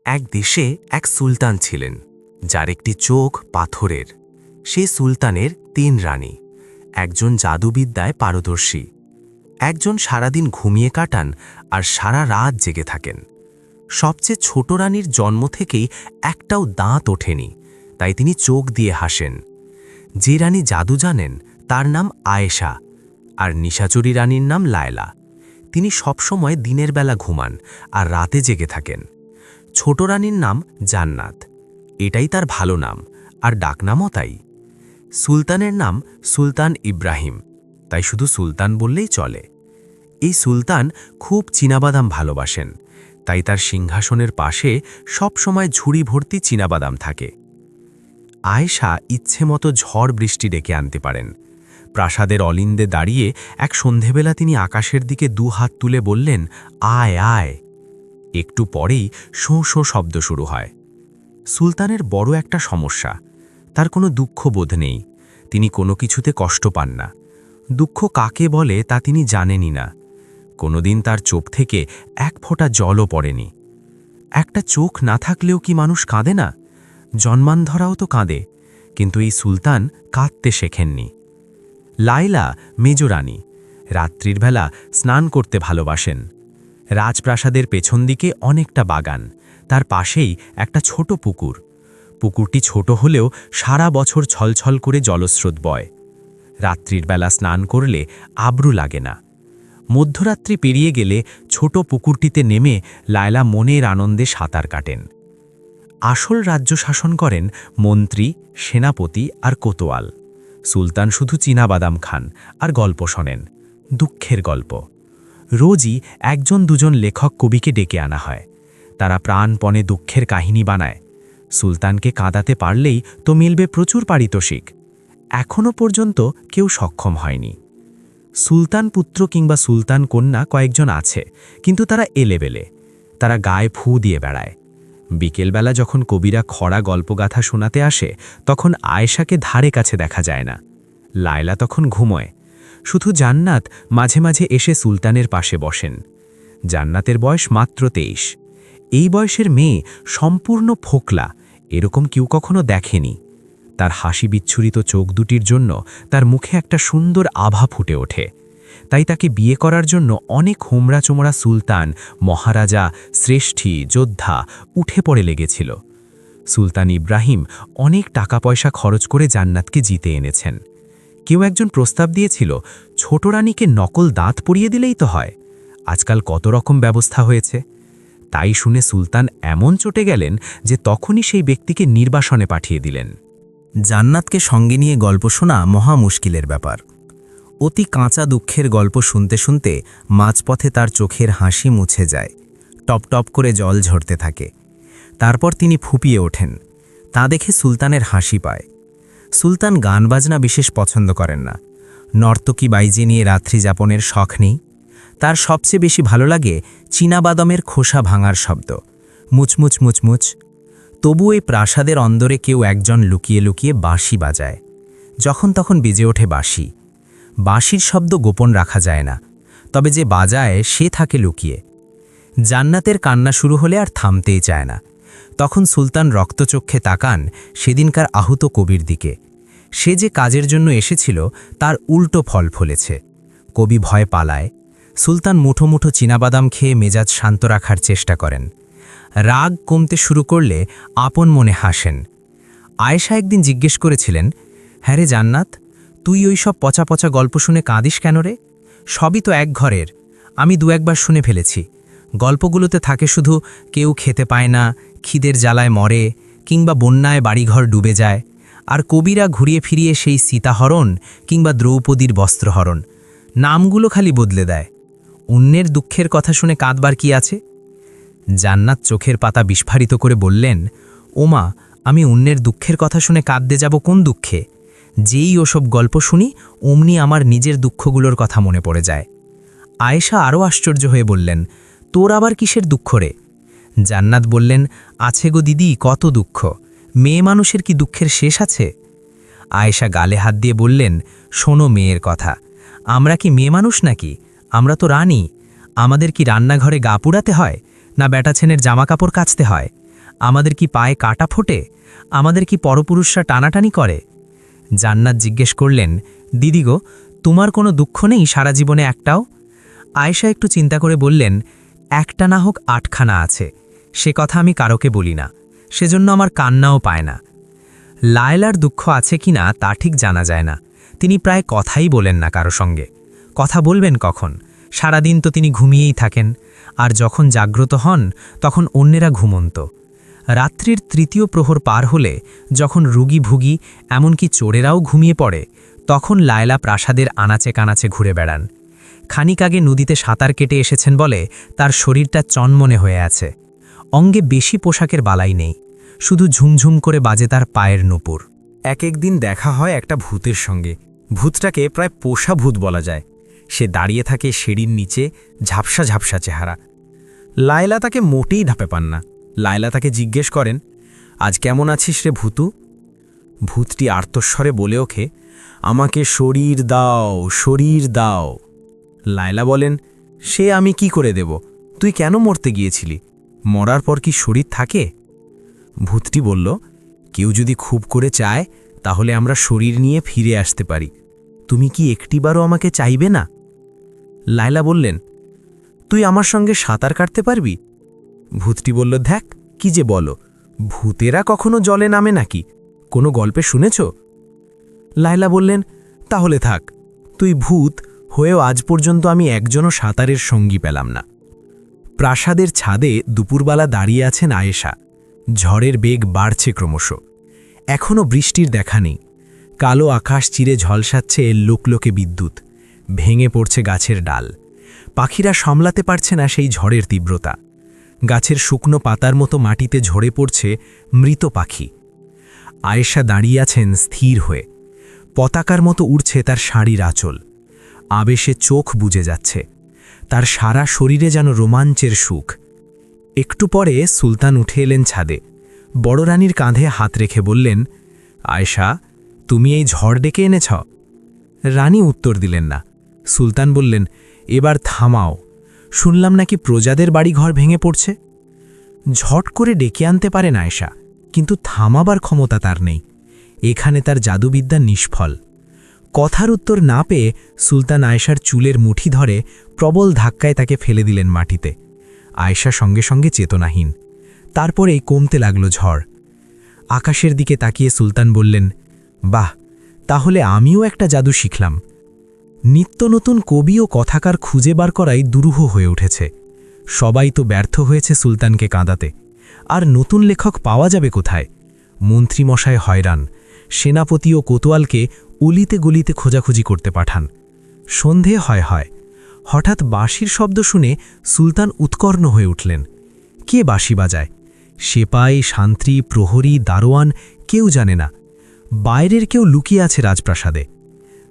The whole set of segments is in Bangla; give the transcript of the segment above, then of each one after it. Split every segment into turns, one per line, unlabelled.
এক দেশে এক সুলতান ছিলেন, যার একটি চোখ পাথরের। সেই সুলতানের ৩ রানী, একজন জাদুবিদ্যায় পারদর্শী, একজন সারাদিন ঘুমিয়ে কাটান আর সারা রাত জেগে থাকেন। সবচেয়ে ছোট রানীর জন্ম থেকেই একটাও দাঁত ওঠেনি, তাই তিনি চোখ দিয়ে হাসেন। যে রানী জাদু জানেন তার নাম আয়েশা, আর নিশাচরী রানীর নাম লায়লা। তিনি সবসময় দিনের বেলা ঘুমান আর রাতে জেগে থাকেন। ছোট রানীর নাম জান্নাত, এটাই তার ভালো নাম, আর ডাকনামও তাই। সুলতানের নাম সুলতান ইব্রাহিম, তাই শুধু সুলতান বললেই চলে। এই সুলতান খুব চীনাবাদাম ভালোবাসেন, তাই তার সিংহাসনের পাশে সবসময় ঝুড়ি ভর্তি চীনাবাদাম থাকে। আয়েশা ইচ্ছে মতো ঝড় বৃষ্টি ডেকে আনতে পারেন। প্রাসাদের অলিন্দে দাঁড়িয়ে এক সন্ধেবেলা তিনি আকাশের দিকে 2 হাত তুলে বললেন, আয় আয়। একটু পরেই শোঁ শোঁ শব্দ শুরু হয়। সুলতানের বড় একটা সমস্যা, তার কোনো দুঃখবোধ নেই। তিনি কোনো কিছুতে কষ্ট পান না। দুঃখ কাকে বলে তা তিনি জানেনই না। কোনোদিন তার চোখ থেকে এক ফোঁটা জলও পড়েনি। একটা চোখ না থাকলেও কি মানুষ কাঁদে না? জন্মান্ধরাও তো কাঁদে, কিন্তু এই সুলতান কাঁদতে শেখেননি। লায়লা মেজরানী, রাত্রির বেলা স্নান করতে ভালোবাসেন। রাজপ্রাসাদের পেছন দিকে অনেকটা বাগান, তার পাশেই একটা ছোট পুকুর। পুকুরটি ছোট হলেও সারা বছর ছলছল করে জলস্রোত বয়। রাত্রির বেলা স্নান করলে আব্রু লাগে না। মধ্যরাত্রি পেরিয়ে গেলে ছোট পুকুরটিতে নেমে লায়লা মনের আনন্দে সাঁতার কাটেন। আসল রাজ্য শাসন করেন মন্ত্রী, সেনাপতি আর কোতোয়াল। সুলতান শুধু চীনাবাদাম খান আর গল্প শোনেন, দুঃখের গল্প। রোজই 1-2 লেখক কবিকে ডেকে আনা হয়। তারা প্রাণপণে দুঃখের কাহিনী বানায়। সুলতানকে কাঁদাতে পারলেই তো মিলবে প্রচুর পারিতোষিক। এখনও পর্যন্ত কেউ সক্ষম হয়নি। সুলতান পুত্র কিংবা সুলতান কন্যা কয়েকজন আছে, কিন্তু তারা এলেবেলে। তারা গায়ে ফু দিয়ে বেড়ায়। বিকেলবেলা যখন কবিরা খরা গল্পগাথা শোনাতে আসে, তখন আয়েশাকে ধারে কাছে দেখা যায় না। লায়লা তখন ঘুমোয়। শুধু জান্নাত মাঝে মাঝে এসে সুলতানের পাশে বসেন। জান্নাতের বয়স মাত্র 23। এই বয়সের মেয়ে সম্পূর্ণ ফোকলা, এরকম কেউ কখনো দেখেনি। তার হাসি বিচ্ছুরিত চোখ দুটির জন্য তার মুখে একটা সুন্দর আভা ফুটে ওঠে। তাই তাকে বিয়ে করার জন্য অনেক হোমরা-চোমরা সুলতান, মহারাজা, শ্রেষ্ঠী, যোদ্ধা উঠে পড়ে লেগেছিল। সুলতান ইব্রাহিম অনেক টাকা পয়সা খরচ করে জান্নাতকে জিতে এনেছেন। কেউ একজন প্রস্তাব দিয়েছিল, ছোট রানীকে নকল দাঁত পরিয়ে দিলেই তো হয়। আজকাল কত রকম ব্যবস্থা হয়েছে। তাই শুনে সুলতান এমন চটে গেলেন যে তখনই সেই ব্যক্তিকে নির্বাসনে পাঠিয়ে দিলেন। জান্নাতকে সঙ্গে নিয়ে গল্প শোনা মহা মুশকিলের ব্যাপার। অতি কাঁচা দুঃখের গল্প শুনতে শুনতে মাঝপথে তার চোখের হাসি মুছে যায়, টপ টপ করে জল ঝরতে থাকে। তারপর তিনি ফুপিয়ে ওঠেন। তা দেখে সুলতানের হাসি পায়। সুলতান গান বাজনা বিশেষ পছন্দ করেন না। নর্তকী বাইজে নিয়ে রাত্রি যাপনের শখ নেই। তার সবচেয়ে বেশি ভালো লাগে চীনাবাদামের খোসা ভাঙার শব্দ, মুচমুচ মুচমুচ। তবু এই প্রাসাদের অন্দরে কেউ একজন লুকিয়ে লুকিয়ে বাঁশি বাজায়। যখন তখন বেজে ওঠে বাঁশি। বাঁশির শব্দ গোপন রাখা যায় না, তবে যে বাজায় সে থাকে লুকিয়ে। জান্নাতের কান্না শুরু হলে আর থামতেই চায় না। তখন সুলতান রক্তচক্ষে তাকান সেদিনকার আহত কবির দিকে। সে যে কাজের জন্য এসেছিল তার উল্টো ফল ফলেছে। কবি ভয় পালায়। সুলতান মুঠো মুঠো চীনাবাদাম খেয়ে মেজাজ শান্ত রাখার চেষ্টা করেন। রাগ কমতে শুরু করলে আপন মনে হাসেন। আয়েশা একদিন জিজ্ঞেস করেছিলেন, হ্যাঁ রে জান্নাত, তুই ওই সব পচা পচা গল্প শুনে কাঁদিস কেন রে? সবই তো এক ঘরের। আমি 2-1 শুনে ফেলেছি। গল্পগুলোতে থাকে শুধু কেউ খেতে পায় না, খিদের জ্বালায় মরে, কিংবা বন্যায় বাড়িঘর ডুবে যায়। আর কবিরা ঘুরিয়ে ফিরিয়ে সেই সীতাহরণ কিংবা দ্রৌপদীর বস্ত্রহরণ, নামগুলো খালি বদলে দেয়। অন্যের দুঃখের কথা শুনে কাঁদবার কি আছে? জান্নাত চোখের পাতা বিস্ফারিত করে বললেন, ওমা, আমি অন্যের দুঃখের কথা শুনে কাঁদতে যাব কোন দুঃখে? যেই ওসব গল্প শুনি অমনি আমার নিজের দুঃখগুলোর কথা মনে পড়ে যায়। আয়েশা আরও আশ্চর্য হয়ে বললেন, তোর আবার কিসের দুঃখ রে? জান্নাত বললেন, আছে গো দিদি, কত দুঃখ। মেয়ে মানুষের কি দুঃখের শেষ আছে? আয়েশা গালে হাত দিয়ে বললেন, শোনো মেয়ের কথা। আমরা কি মেয়ে মানুষ নাকি? আমরা তো রানী। আমাদের কি রান্নাঘরে গা পুড়াতে হয়, না বেটা ছেনের জামা কাপড় কাচতে হয়? আমাদের কি পায়ে কাটা ফোটে? আমাদের কি পরপুরুষরা টানাটানি করে? জান্নাত জিজ্ঞেস করলেন, দিদি গো, তোমার কোনো দুঃখ নেই সারা জীবনে একটাও? আয়েশা একটু চিন্তা করে বললেন, একটা না হোক 8খানা আছে, সে কথা আমি কারোকে বলি না, সেজন্য আমার কান্নাও পায় না। লায়লার দুঃখ আছে কিনা তা ঠিক জানা যায় না, তিনি প্রায় কথাই বলেন না কারো সঙ্গে। কথা বলবেন কখন? সারাদিন তো তিনি ঘুমিয়েই থাকেন, আর যখন জাগ্রত হন তখন অন্যেরা ঘুমন্ত। রাত্রির 3য় প্রহর পার হলে যখন রুগী ভুগি এমনকি চোরেরাও ঘুমিয়ে পড়ে, তখন লায়লা প্রাসাদের আনাচে কানাচে ঘুরে বেড়ান। খানিক আগে নদীতে সাঁতার কেটে এসেছেন বলে তার শরীরটা চনমনে হয়ে আছে। অঙ্গে বেশি পোশাকের বালাই নেই, শুধু ঝুমঝুম করে বাজে তার পায়ের নুপুর।
এক একদিন দেখা হয় একটা ভূতের সঙ্গে। ভূতটাকে প্রায় পোষা ভূত বলা যায়। সে দাঁড়িয়ে থাকে সিঁড়ির নিচে, ঝাপসা ঝাপসা চেহারা। লায়লা তাকে মোটেই ধাপে পান না। লায়লা তাকে জিজ্ঞেস করেন, আজ কেমন আছিস রে ভূতু? ভূতটি আর্তস্বরে বলে ওঠে, আমাকে শরীর দাও, শরীর দাও। লায়লা বলেন, সে আমি কি করে দেব? তুই কেন মরতে গিয়েছিলি? মরার পর কি শরীর থাকে? ভূতটি বলল, কেউ যদি খুব করে চায় তাহলে আমরা শরীর নিয়ে ফিরে আসতে পারি। তুমি কি একটিবারও আমাকে চাইবে না? লায়লা বললেন, তুই আমার সঙ্গে সাঁতার কাটতে পারবি? ভূতটি বলল, দেখ কি যে বলো, ভূতেরা কখনো জলে নামে নাকি? কোনো গল্পে শুনেছ? লায়লা বললেন, তাহলে থাক, তুই ভূত হয়েও আজ পর্যন্ত আমি একজনও সাঁতারের সঙ্গী পেলাম না। প্রাসাদের ছাদে দুপুরবেলা দাঁড়িয়ে আছেন আয়েশা। ঝড়ের বেগ বাড়ছে ক্রমশ। এখনও বৃষ্টির দেখা নেই। কালো আকাশ চিরে ঝলসাচ্ছে লোকলোকে বিদ্যুৎ। ভেঙে পড়ছে গাছের ডাল। পাখিরা সামলাতে পারছে না সেই ঝড়ের তীব্রতা। গাছের শুকনো পাতার মতো মাটিতে ঝরে পড়ছে মৃত পাখি। আয়েশা দাঁড়িয়ে আছেন স্থির হয়ে। পতাকার মতো উড়ছে তার শাড়ির আঁচল। আবেশে চোখ বুজে যাচ্ছে। তার সারা শরীরে যেন রোমাঞ্চের সুখ। একটু পরে সুলতান উঠে এলেন ছাদে। বড় রানীর কাঁধে হাত রেখে বললেন, আয়েশা, তুমি এই ঝড় ডেকে এনেছ? রানী উত্তর দিলেন না। সুলতান বললেন, এবার থামাও। শুনলাম নাকি প্রজাদের বাড়িঘর ভেঙে পড়ছে। ঝট করে ডেকে আনতে পারেন আয়েশা, কিন্তু থামাবার ক্ষমতা তার নেই। এখানে তার জাদুবিদ্যা নিষ্ফল। কথার উত্তর না পেয়ে সুলতান আয়েশার চুলের মুঠি ধরে প্রবল ধাক্কায় তাকে ফেলে দিলেন মাটিতে। আয়েশা সঙ্গে সঙ্গে চেতনাহীন। তারপরেই কমতে লাগল ঝড়। আকাশের দিকে তাকিয়ে সুলতান বললেন, বাহ, তাহলে আমিও একটা জাদু শিখলাম। নিত্য নতুন কবি ও কথাকার খুঁজে বার করাই দুরূহ হয়ে উঠেছে। সবাই তো ব্যর্থ হয়েছে সুলতানকে কাঁদাতে। আর নতুন লেখক পাওয়া যাবে কোথায়? মন্ত্রীমশায় হয়রান। সেনাপতি ও কোতোয়ালকে অলিতে গলিতে খোঁজাখুঁজি করতে পাঠান। সন্ধে হয়। হঠাৎ বাঁশির শব্দ শুনে সুলতান উৎকর্ণ হয়ে উঠলেন। কে বাঁশি বাজায়? সেপাই, শান্ত্রী, প্রহরী, দারোয়ান, কেউ জানে না। বাইরের কেউ লুকিয়ে আছে রাজপ্রাসাদে।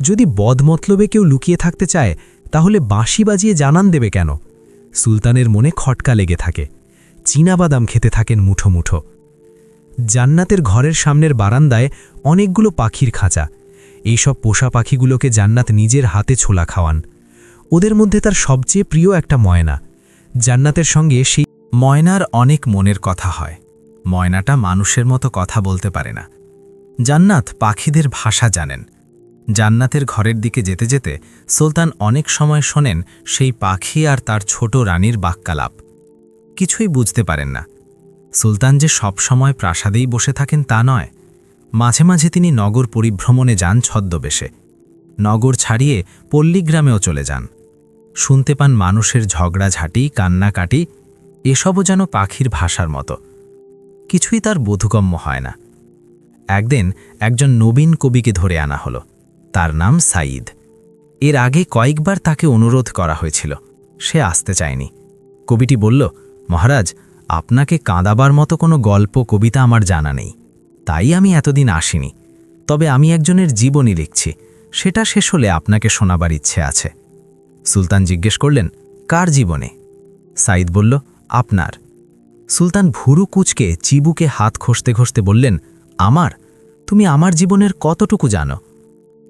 যদি বদমতলবে কেউ লুকিয়ে থাকতে চায় তাহলে বাঁশি বাজিয়ে জানান দেবে কেন? সুলতানের মনে খটকা লেগে থাকে। চীনাবাদাম খেতে থাকেন মুঠো মুঠো। জান্নাতের ঘরের সামনের বারান্দায় অনেকগুলো পাখির খাঁচা। এইসব পোষা পাখিগুলোকে জান্নাত নিজের হাতে ছোলা খাওয়ান। ওদের মধ্যে তার সবচেয়ে প্রিয় একটা ময়না। জান্নাতের সঙ্গে সেই ময়নার অনেক মনের কথা হয়। ময়নাটা মানুষের মতো কথা বলতে পারে না। জান্নাত পাখিদের ভাষা জানেন। জান্নাতের ঘরের দিকে যেতে যেতে সুলতান অনেক সময় শোনেন সেই পাখি আর তার ছোট রানীর বাক্যালাপ। কিছুই বুঝতে পারেন না। সুলতান যে সব সময় প্রাসাদেই বসে থাকেন তা নয়। মাঝে মাঝে তিনি নগর পরিভ্রমণে যান ছদ্মবেশে। নগর ছাড়িয়ে পল্লীগ্রামেও চলে যান। শুনতে পান মানুষের ঝগড়াঝাঁটি, কান্নাকাটি, এসবও যেন পাখির ভাষার মতো। কিছুই তার বোধগম্য হয় না। একদিন একজন নবীন কবিকে ধরে আনা হলো। তার নাম সাঈদ। এর আগে কয়েকবার তাকে অনুরোধ করা হয়েছিল, সে আসতে চায়নি। কবিটি বলল, মহারাজ, আপনাকে কাঁদাবার মতো কোনো গল্প কবিতা আমার জানা নেই, তাই আমি এতদিন আসিনি। তবে আমি একজনের জীবনী লিখছি, সেটা শেষ হলে আপনাকে শোনাবার ইচ্ছে আছে। সুলতান জিজ্ঞেস করলেন, কার জীবনে? সাঈদ বলল, আপনার। সুলতান ভুরু কুচকে চিবুকে হাত ঘষতে ঘষতে বললেন, আমার? তুমি আমার জীবনের কতটুকু জানো?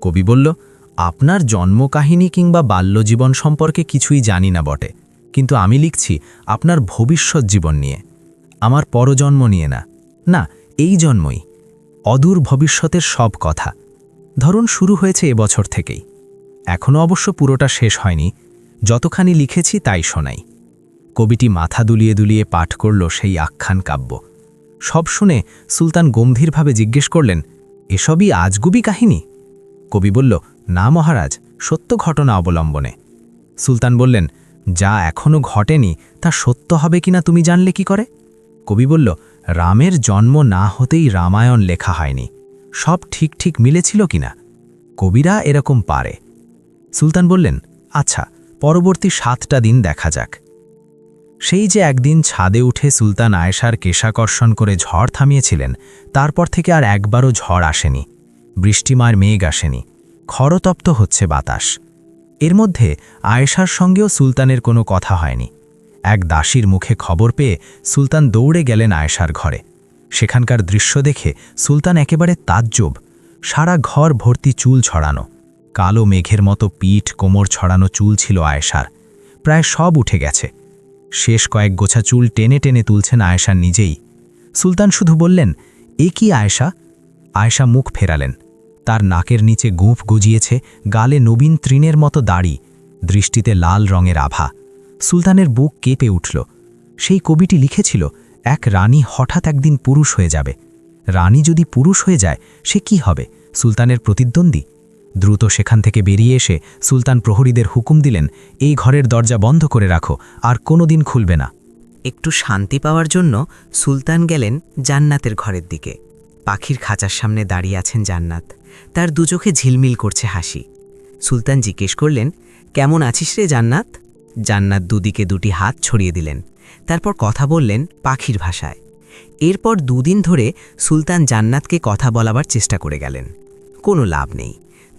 কবি বলল, আপনার জন্মকাহিনী কিংবা বাল্যজীবন সম্পর্কে কিছুই জানি না বটে, কিন্তু আমি লিখছি আপনার ভবিষ্যৎ জীবন নিয়ে। আমার পরজন্ম নিয়ে না, না এই জন্মই, অদূর ভবিষ্যতের সব কথা। ধরুন শুরু হয়েছে এবছর থেকেই, এখনও অবশ্য পুরোটা শেষ হয়নি, যতখানি লিখেছি তাই শোনাই। কবিটি মাথা দুলিয়ে দুলিয়ে পাঠ করল সেই আখ্যান কাব্য। সব শুনে সুলতান গম্ভীরভাবে জিজ্ঞেস করলেন, এসবই আজগুবি কাহিনী? কবি বলল, না মহারাজ, সত্য ঘটনা অবলম্বনে। সুলতান বললেন, যা এখনও ঘটেনি তা সত্য হবে কিনা তুমি জানলে কি করে? কবি বলল, রামের জন্ম না হতেই রামায়ণ লেখা হয়নি, সব ঠিক ঠিক মিলেছিল কিনা? কবিরা এরকম পারে। সুলতান বললেন, আচ্ছা, পরবর্তী 7টা দিন দেখা যাক। সেই যে একদিন ছাদে উঠে সুলতান আয়েশার কেশাকর্ষণ করে ঝড় থামিয়েছিলেন, তারপর থেকে আর একবারও ঝড় আসেনি, বৃষ্টিময় মেঘ আসেনি, খরতপ্ত হচ্ছে বাতাস। এর মধ্যে আয়েশার সঙ্গেও সুলতানের কোনো কথা হয়নি। এক দাসীর মুখে খবর পেয়ে সুলতান দৌড়ে গেলেন আয়েশার ঘরে। সেখানকার দৃশ্য দেখে সুলতান একেবারে তাজ্জব। সারা ঘর ভর্তি চুল ছড়ানো, কালো মেঘের মতো পিঠ কোমর ছড়ানো চুল ছিল আয়েশার, প্রায় সব উঠে গেছে। শেষ কয়েক গোছা চুল টেনে টেনে তুলছেন আয়েশা নিজেই। সুলতান শুধু বললেন, এ কি আয়েশা? আয়েশা মুখ ফেরালেন। তার নাকের নিচে গোঁফ গজিয়েছে, গালে নবীন তৃণের মতো দাড়ি, দৃষ্টিতে লাল রঙের আভা। সুলতানের বুক কেঁপে উঠল। সেই কবিটি লিখেছিল, এক রানী হঠাৎ একদিন পুরুষ হয়ে যাবে। রানী যদি পুরুষ হয়ে যায়, সে কি হবে? সুলতানের প্রতিদ্বন্দ্বী? দ্রুত সেখান থেকে বেরিয়ে এসে সুলতান প্রহরীদের হুকুম দিলেন, এই ঘরের দরজা বন্ধ করে রাখো, আর কোনোদিন খুলবে না।
একটু শান্তি পাওয়ার জন্য সুলতান গেলেন জান্নাতের ঘরের দিকে। পাখির খাঁচার সামনে দাঁড়িয়ে আছেন জান্নাত, তার দুচোখে ঝিলমিল করছে হাসি। সুলতান জিজ্ঞেস করলেন, কেমন আছিস রে জান্নাত? জান্নাত দুদিকে দুটি হাত ছড়িয়ে দিলেন, তারপর কথা বললেন পাখির ভাষায়। এরপর 2 দিন ধরে সুলতান জান্নাতকে কথা বলাবার চেষ্টা করে গেলেন, কোনো লাভ নেই।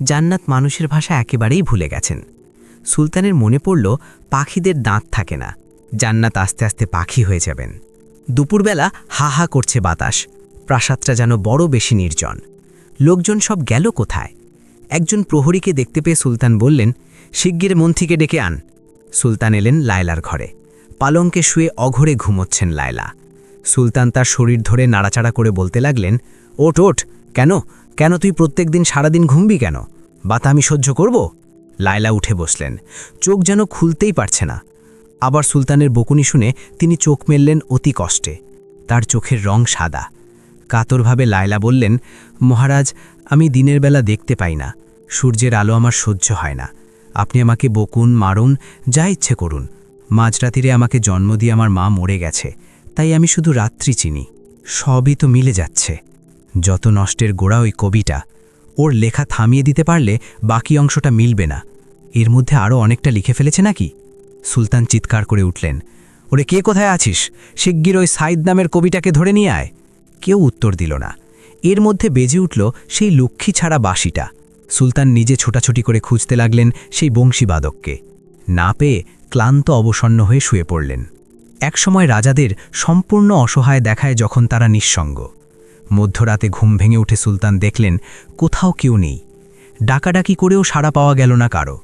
জান্নাত মানুষের ভাষা একেবারেই ভুলে গেছেন। সুলতানের মনে পড়ল, পাখিদের দাঁত থাকে না, জান্নাত আস্তে আস্তে পাখি হয়ে যাবেন। দুপুরবেলা হা হা করছে বাতাস, প্রাসাদটা যেন বড় বেশি নির্জন। লোকজন সব গেল কোথায়? একজন প্রহরীকে দেখতে পেয়ে সুলতান বললেন, শিগগির মন্ত্রীকে ডেকে আন। সুলতান এলেন লায়লার ঘরে। পালঙ্কে শুয়ে অঘরে ঘুমোচ্ছেন লায়লা। সুলতান তার শরীর ধরে নাড়াচাড়া করে বলতে লাগলেন, ওঠ ওঠ, কেন কেন তুই প্রত্যেক দিন সারাদিন ঘুমবি কেন? বাতা আমি সহ্য করব? লায়লা উঠে বসলেন, চোখ যেন খুলতেই পারছে না। আবার সুলতানের বকুনি শুনে তিনি চোখ মেললেন অতি কষ্টে। তার চোখের রং সাদা। কাতরভাবে লায়লা বললেন, মহারাজ, আমি দিনের বেলা দেখতে পাই না, সূর্যের আলো আমার সহ্য হয় না। আপনি আমাকে বকুন, মারুন, যা ইচ্ছে করুন। মাঝরাতিরে আমাকে জন্ম দিয়ে আমার মা মরে গেছে, তাই আমি শুধু রাত্রি চিনি। সবই তো মিলে যাচ্ছে। যত নষ্টের গোড়া ওই কবিটা, ওর লেখা থামিয়ে দিতে পারলে বাকি অংশটা মিলবে না। এর মধ্যে আরও অনেকটা লিখে ফেলেছে নাকি? সুলতান চিৎকার করে উঠলেন, ওরে কে কোথায় আছিস? শিগগির ওই সাইদ নামের কবিটাকে ধরে নিয়ে আয়। কেউ উত্তর দিল না। এর মধ্যে বেজে উঠল সেই লক্ষ্মী ছাড়া বাঁশিটা। সুলতান নিজে ছোটাছুটি করে খুঁজতে লাগলেন সেই বংশীবাদককে। না পেয়ে ক্লান্ত অবসন্ন হয়ে শুয়ে পড়লেন। একসময় রাজাদের সম্পূর্ণ অসহায় দেখায় যখন তারা নিঃসঙ্গ। মধ্যরাতে ঘুম ভেঙে উঠে সুলতান দেখলেন কোথাও কেউ নেই। ডাকাডাকি করেও সাড়া পাওয়া গেল না কারো।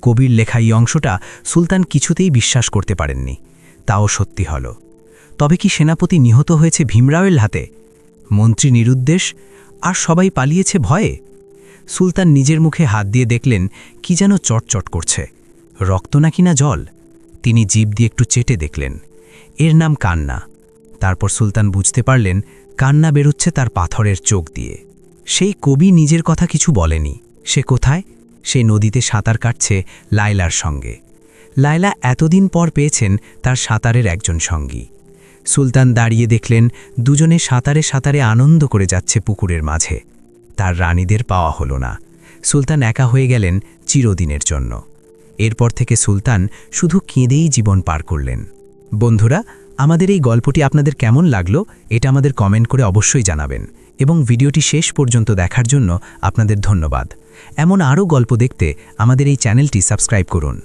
কবির লেখা এই অংশটা সুলতান কিছুতেই বিশ্বাস করতে পারেননি। তাও সত্যি হল। তবে কি সেনাপতি নিহত হয়েছে ভীমরাওয়ের হাতে? মন্ত্রী নিরুদ্দেশ, আর সবাই পালিয়েছে ভয়ে? সুলতান নিজের মুখে হাত দিয়ে দেখলেন কি যেন চটচট করছে, রক্ত নাকি না জল। তিনি জিভ দিয়ে একটু চেটে দেখলেন, এর নাম কান্না। তারপর সুলতান বুঝতে পারলেন কান্না বেরোচ্ছে তার পাথরের চোখ দিয়ে। সেই কবি নিজের কথা কিছু বলেনি। সে কোথায়? সে নদীতে সাঁতার কাটছে লায়লার সঙ্গে। লায়লা এতদিন পর পেয়েছেন তার সাঁতারের একজন সঙ্গী। সুলতান দাঁড়িয়ে দেখলেন দুজনে সাঁতারে সাঁতারে আনন্দ করে যাচ্ছে পুকুরের মাঝে। তার রানীদের পাওয়া হলো না। সুলতান একা হয়ে গেলেন চিরদিনের জন্য। এরপর থেকে সুলতান শুধু কেঁদেই জীবন পার করলেন। বন্ধুরা, আমাদের এই গল্পটি আপনাদের কেমন লাগলো এটা আমাদের কমেন্ট করে অবশ্যই জানাবেন, এবং ভিডিওটি শেষ পর্যন্ত দেখার জন্য আপনাদের ধন্যবাদ। এমন আরও গল্প দেখতে আমাদের এই চ্যানেলটি সাবস্ক্রাইব করুন।